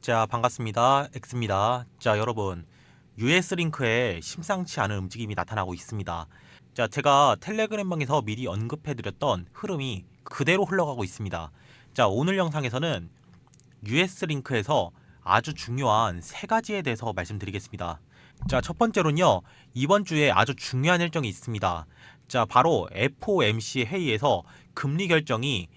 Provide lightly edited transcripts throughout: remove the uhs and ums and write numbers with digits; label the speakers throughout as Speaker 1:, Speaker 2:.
Speaker 1: 자, 반갑습니다. 엑스입니다. 자, 여러분. US링크에 심상치 않은 움직임이 나타나고 있습니다. 자, 제가 텔레그램방에서 미리 언급해드렸던 흐름이 그대로 흘러가고 있습니다. 자, 오늘 영상에서는 US링크에서 아주 중요한 세 가지에 대해서 말씀드리겠습니다. 자, 첫 번째로는요, 이번 주에 아주 중요한 일정이 있습니다. 자, 바로 FOMC 회의에서 금리 결정이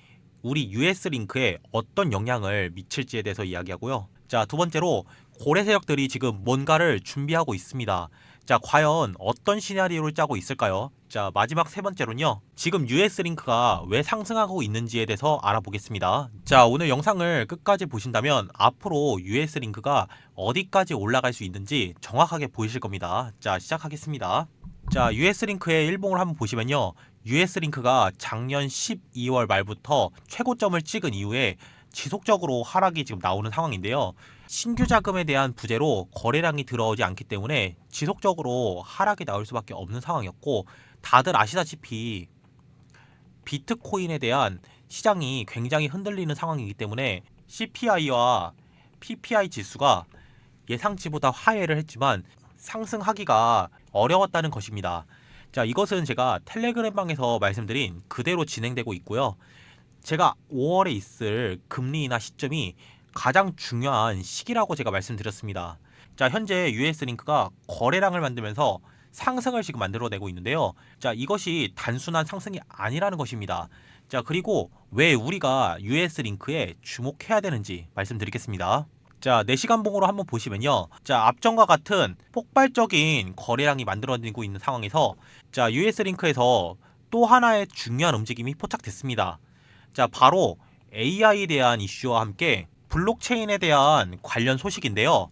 Speaker 1: 우리 US링크에 어떤 영향을 미칠지에 대해서 이야기하고요. 자, 두 번째로 고래 세력들이 지금 뭔가를 준비하고 있습니다. 자, 과연 어떤 시나리오를 짜고 있을까요? 자, 마지막 세 번째로는요, 지금 US링크가 왜 상승하고 있는지에 대해서 알아보겠습니다. 자, 오늘 영상을 끝까지 보신다면 앞으로 US링크가 어디까지 올라갈 수 있는지 정확하게 보이실 겁니다. 자, 시작하겠습니다. 자, US링크의 일봉을 한번 보시면요, US링크가 작년 12월 말부터 최고점을 찍은 이후에 지속적으로 하락이 지금 나오는 상황인데요. 신규 자금에 대한 부재로 거래량이 들어오지 않기 때문에 지속적으로 하락이 나올 수밖에 없는 상황이었고, 다들 아시다시피 비트코인에 대한 시장이 굉장히 흔들리는 상황이기 때문에 CPI와 PPI 지수가 예상치보다 하회를 했지만 상승하기가 어려웠다는 것입니다. 자, 이것은 제가 텔레그램방에서 말씀드린 그대로 진행되고 있고요. 제가 5월에 있을 금리 인하 시점이 가장 중요한 시기라고 제가 말씀드렸습니다. 자, 현재 US링크가 거래량을 만들면서 상승을 지금 만들어내고 있는데요. 자, 이것이 단순한 상승이 아니라는 것입니다. 자, 그리고 왜 우리가 US링크에 주목해야 되는지 말씀드리겠습니다. 자, 4시간 봉으로 한번 보시면요. 자, 앞전과 같은 폭발적인 거래량이 만들어지고 있는 상황에서 자, US링크에서 또 하나의 중요한 움직임이 포착됐습니다. 자, 바로 AI에 대한 이슈와 함께 블록체인에 대한 관련 소식인데요.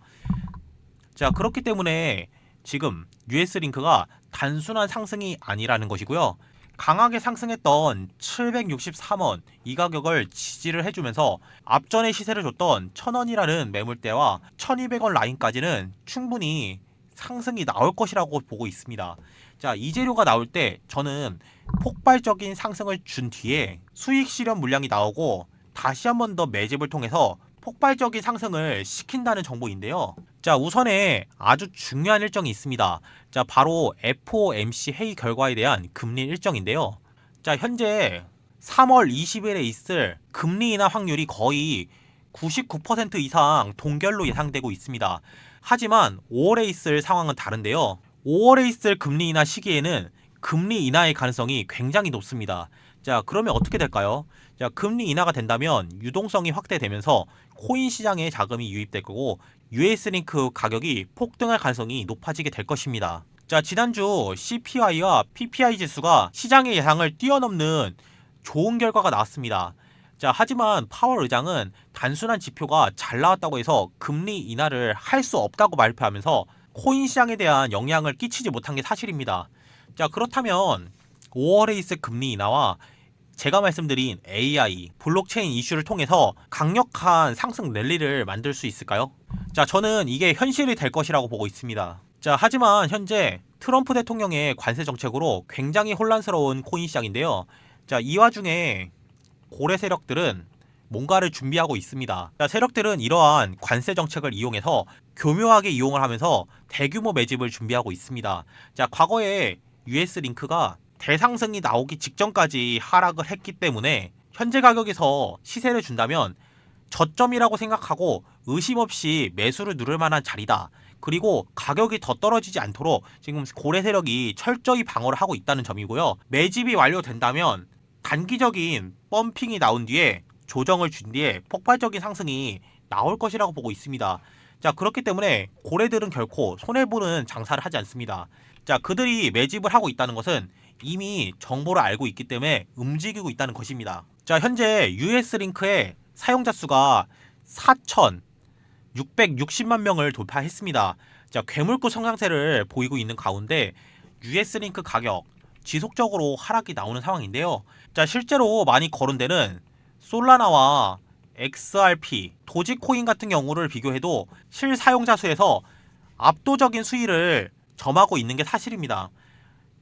Speaker 1: 자, 그렇기 때문에 지금 US링크가 단순한 상승이 아니라는 것이고요. 강하게 상승했던 763원 이 가격을 지지를 해주면서 앞전에 시세를 줬던 1000원이라는 매물대와 1200원 라인까지는 충분히 상승이 나올 것이라고 보고 있습니다. 자, 이 재료가 나올 때 저는 폭발적인 상승을 준 뒤에 수익 실현 물량이 나오고 다시 한 번 더 매집을 통해서 폭발적인 상승을 시킨다는 정보인데요. 자, 우선에 아주 중요한 일정이 있습니다. 자, 바로 FOMC 회의 결과에 대한 금리 일정인데요. 자, 현재 3월 20일에 있을 금리 인하 확률이 거의 99% 이상 동결로 예상되고 있습니다. 하지만 5월에 있을 상황은 다른데요. 5월에 있을 금리 인하 시기에는 금리 인하의 가능성이 굉장히 높습니다. 자, 그러면 어떻게 될까요? 자, 금리 인하가 된다면 유동성이 확대되면서 코인 시장에 자금이 유입될 거고 US링크 가격이 폭등할 가능성이 높아지게 될 것입니다. 자, 지난주 CPI와 PPI 지수가 시장의 예상을 뛰어넘는 좋은 결과가 나왔습니다. 자, 하지만 파월 의장은 단순한 지표가 잘 나왔다고 해서 금리 인하를 할 수 없다고 발표하면서 코인 시장에 대한 영향을 끼치지 못한 게 사실입니다. 자, 그렇다면 5월에 있을 금리 인하와 제가 말씀드린 AI, 블록체인 이슈를 통해서 강력한 상승 랠리를 만들 수 있을까요? 자, 저는 이게 현실이 될 것이라고 보고 있습니다. 자, 하지만 현재 트럼프 대통령의 관세 정책으로 굉장히 혼란스러운 코인 시장인데요. 자, 이 와중에 고래 세력들은 뭔가를 준비하고 있습니다. 자, 세력들은 이러한 관세 정책을 이용해서 교묘하게 이용을 하면서 대규모 매집을 준비하고 있습니다. 자, 과거에 US링크가 대상승이 나오기 직전까지 하락을 했기 때문에 현재 가격에서 시세를 준다면 저점이라고 생각하고 의심 없이 매수를 누를 만한 자리다. 그리고 가격이 더 떨어지지 않도록 지금 고래 세력이 철저히 방어를 하고 있다는 점이고요. 매집이 완료된다면 단기적인 펌핑이 나온 뒤에 조정을 준 뒤에 폭발적인 상승이 나올 것이라고 보고 있습니다. 자, 그렇기 때문에 고래들은 결코 손해보는 장사를 하지 않습니다. 자, 그들이 매집을 하고 있다는 것은 이미 정보를 알고 있기 때문에 움직이고 있다는 것입니다. 자, 현재 US링크의 사용자 수가 4,660만 명을 돌파했습니다. 자, 괴물급 성장세를 보이고 있는 가운데 US링크 가격 지속적으로 하락이 나오는 상황인데요. 자, 실제로 많이 거론되는 솔라나와 XRP, 도지코인 같은 경우를 비교해도 실사용자 수에서 압도적인 수위를 점하고 있는 게 사실입니다.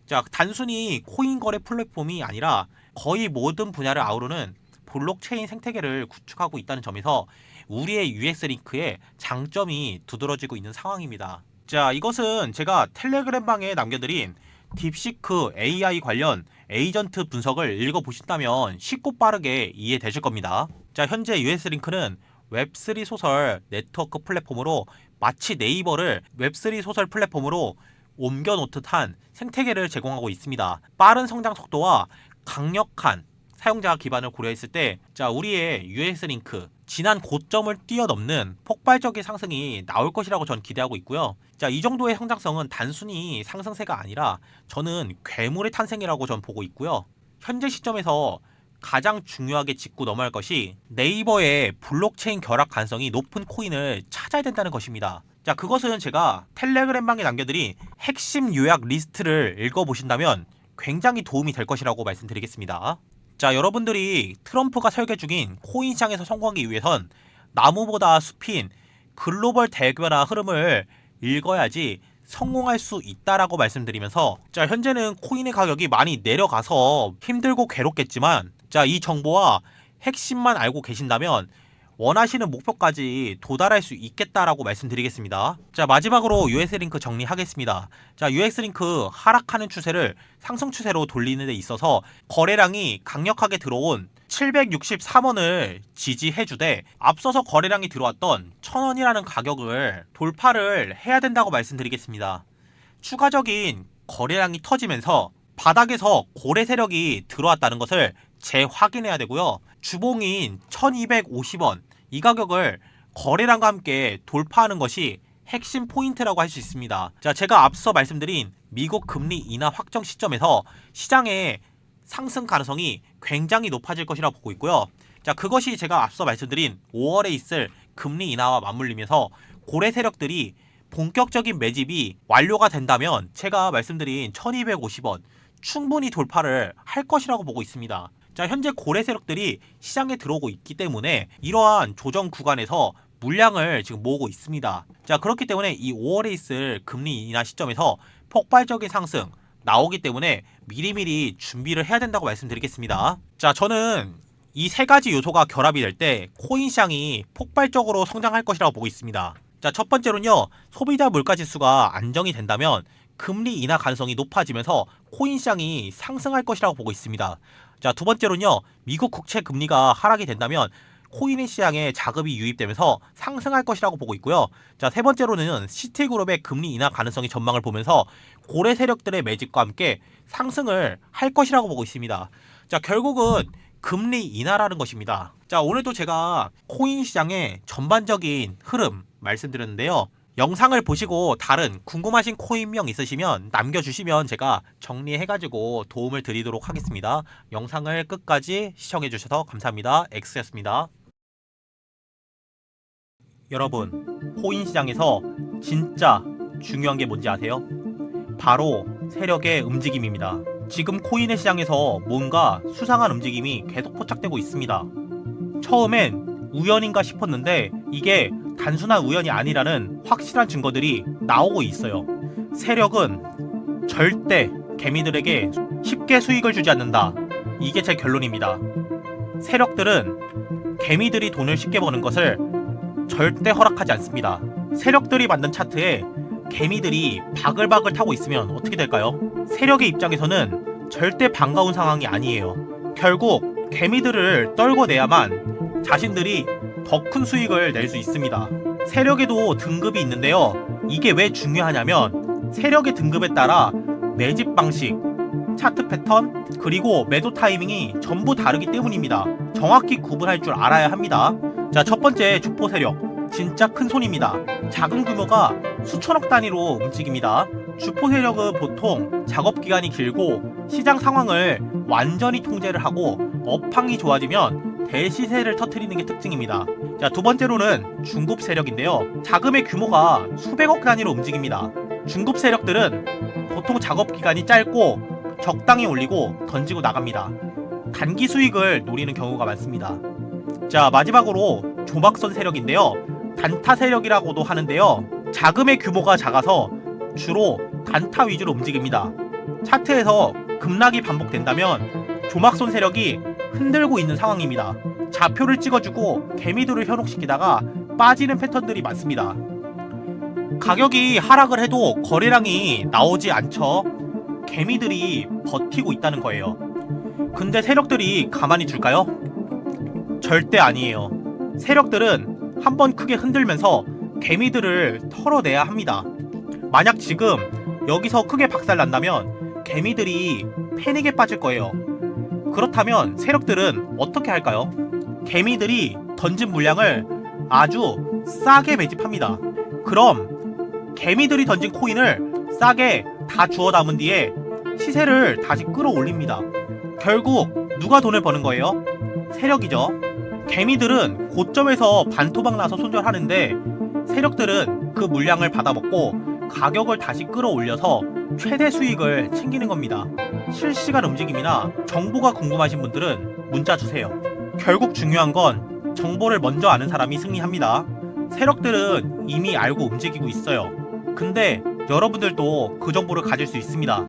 Speaker 1: 자, 단순히 코인 거래 플랫폼이 아니라 거의 모든 분야를 아우르는 블록체인 생태계를 구축하고 있다는 점에서 우리의 US링크의 장점이 두드러지고 있는 상황입니다. 자, 이것은 제가 텔레그램방에 남겨드린 딥시크 AI 관련 에이전트 분석을 읽어보신다면 쉽고 빠르게 이해되실 겁니다. 자, 현재 US링크는 웹3 소설 네트워크 플랫폼으로 마치 네이버를 웹3 소설 플랫폼으로 옮겨놓듯 한 생태계를 제공하고 있습니다. 빠른 성장 속도와 강력한 사용자 기반을 고려했을 때, 자, 우리의 US링크 지난 고점을 뛰어넘는 폭발적인 상승이 나올 것이라고 전 기대하고 있고요. 자, 이 정도의 성장성은 단순히 상승세가 아니라 저는 괴물의 탄생이라고 전 보고 있고요. 현재 시점에서 가장 중요하게 짚고 넘어갈 것이 네이버의 블록체인 결합 가능성이 높은 코인을 찾아야 된다는 것입니다. 자, 그것은 제가 텔레그램방에 남겨드린 핵심 요약 리스트를 읽어보신다면 굉장히 도움이 될 것이라고 말씀드리겠습니다. 자, 여러분들이 트럼프가 설계 중인 코인 시장에서 성공하기 위해선 나무보다 숲인 글로벌 대변화 흐름을 읽어야지 성공할 수 있다라고 말씀드리면서, 자, 현재는 코인의 가격이 많이 내려가서 힘들고 괴롭겠지만, 자, 이 정보와 핵심만 알고 계신다면 원하시는 목표까지 도달할 수 있겠다라고 말씀드리겠습니다. 자, 마지막으로 US링크 정리하겠습니다. 자, US링크 하락하는 추세를 상승 추세로 돌리는 데 있어서 거래량이 강력하게 들어온 763원을 지지해주되 앞서서 거래량이 들어왔던 1000원이라는 가격을 돌파를 해야 된다고 말씀드리겠습니다. 추가적인 거래량이 터지면서 바닥에서 고래 세력이 들어왔다는 것을 재확인해야 되고요. 주봉인 1250원 이 가격을 거래량과 함께 돌파하는 것이 핵심 포인트라고 할 수 있습니다. 자, 제가 앞서 말씀드린 미국 금리 인하 확정 시점에서 시장의 상승 가능성이 굉장히 높아질 것이라고 보고 있고요. 자, 그것이 제가 앞서 말씀드린 5월에 있을 금리 인하와 맞물리면서 고래 세력들이 본격적인 매집이 완료가 된다면 제가 말씀드린 1250원 충분히 돌파를 할 것이라고 보고 있습니다. 자, 현재 고래 세력들이 시장에 들어오고 있기 때문에 이러한 조정 구간에서 물량을 지금 모으고 있습니다. 자, 그렇기 때문에 이 5월에 있을 금리 인하 시점에서 폭발적인 상승 나오기 때문에 미리미리 준비를 해야 된다고 말씀드리겠습니다. 자, 저는 이 세 가지 요소가 결합이 될 때 코인 시장이 폭발적으로 성장할 것이라고 보고 있습니다. 자, 첫 번째로는요, 소비자 물가 지수가 안정이 된다면 금리 인하 가능성이 높아지면서 코인 시장이 상승할 것이라고 보고 있습니다. 자, 두 번째로는요, 미국 국채 금리가 하락이 된다면 코인의 시장에 자금이 유입되면서 상승할 것이라고 보고 있고요. 자, 세 번째로는 시티그룹의 금리 인하 가능성이 전망을 보면서 고래 세력들의 매집과 함께 상승을 할 것이라고 보고 있습니다. 자, 결국은 금리 인하라는 것입니다. 자, 오늘도 제가 코인 시장의 전반적인 흐름 말씀드렸는데요. 영상을 보시고 다른 궁금하신 코인명 있으시면 남겨주시면 제가 정리해가지고 도움을 드리도록 하겠습니다. 영상을 끝까지 시청해주셔서 감사합니다. X였습니다. 여러분, 코인 시장에서 진짜 중요한 게 뭔지 아세요? 바로 세력의 움직임입니다. 지금 코인의 시장에서 뭔가 수상한 움직임이 계속 포착되고 있습니다. 처음엔 우연인가 싶었는데 이게 단순한 우연이 아니라는 확실한 증거들이 나오고 있어요. 세력은 절대 개미들에게 쉽게 수익을 주지 않는다. 이게 제 결론입니다. 세력들은 개미들이 돈을 쉽게 버는 것을 절대 허락하지 않습니다. 세력들이 만든 차트에 개미들이 바글바글 타고 있으면 어떻게 될까요? 세력의 입장에서는 절대 반가운 상황이 아니에요. 결국 개미들을 떨궈내야만 자신들이 더 큰 수익을 낼 수 있습니다. 세력에도 등급이 있는데요. 이게 왜 중요하냐면 세력의 등급에 따라 매집 방식, 차트 패턴, 그리고 매도 타이밍이 전부 다르기 때문입니다. 정확히 구분할 줄 알아야 합니다. 자, 첫 번째 주포 세력. 진짜 큰 손입니다. 작은 규모가 수천억 단위로 움직입니다. 주포 세력은 보통 작업 기간이 길고 시장 상황을 완전히 통제를 하고 업황이 좋아지면 대시세를 터뜨리는 게 특징입니다. 자, 두 번째로는 중급 세력인데요. 자금의 규모가 수백억 단위로 움직입니다. 중급 세력들은 보통 작업 기간이 짧고 적당히 올리고 던지고 나갑니다. 단기 수익을 노리는 경우가 많습니다. 자, 마지막으로 조막선 세력인데요. 단타 세력이라고도 하는데요. 자금의 규모가 작아서 주로 단타 위주로 움직입니다. 차트에서 급락이 반복된다면 조막선 세력이 흔들고 있는 상황입니다. 좌표를 찍어주고 개미들을 현혹시키다가 빠지는 패턴들이 많습니다. 가격이 하락을 해도 거래량이 나오지 않죠. 개미들이 버티고 있다는 거예요. 근데 세력들이 가만히 둘까요? 절대 아니에요. 세력들은 한번 크게 흔들면서 개미들을 털어내야 합니다. 만약 지금 여기서 크게 박살난다면 개미들이 패닉에 빠질 거예요. 그렇다면 세력들은 어떻게 할까요? 개미들이 던진 물량을 아주 싸게 매집합니다. 그럼 개미들이 던진 코인을 싸게 다 주워 담은 뒤에 시세를 다시 끌어올립니다. 결국 누가 돈을 버는 거예요? 세력이죠. 개미들은 고점에서 반토막 나서 손절하는데 세력들은 그 물량을 받아먹고 가격을 다시 끌어올려서 최대 수익을 챙기는 겁니다. 실시간 움직임이나 정보가 궁금하신 분들은 문자 주세요. 결국 중요한 건 정보를 먼저 아는 사람이 승리합니다. 세력들은 이미 알고 움직이고 있어요. 근데 여러분들도 그 정보를 가질 수 있습니다.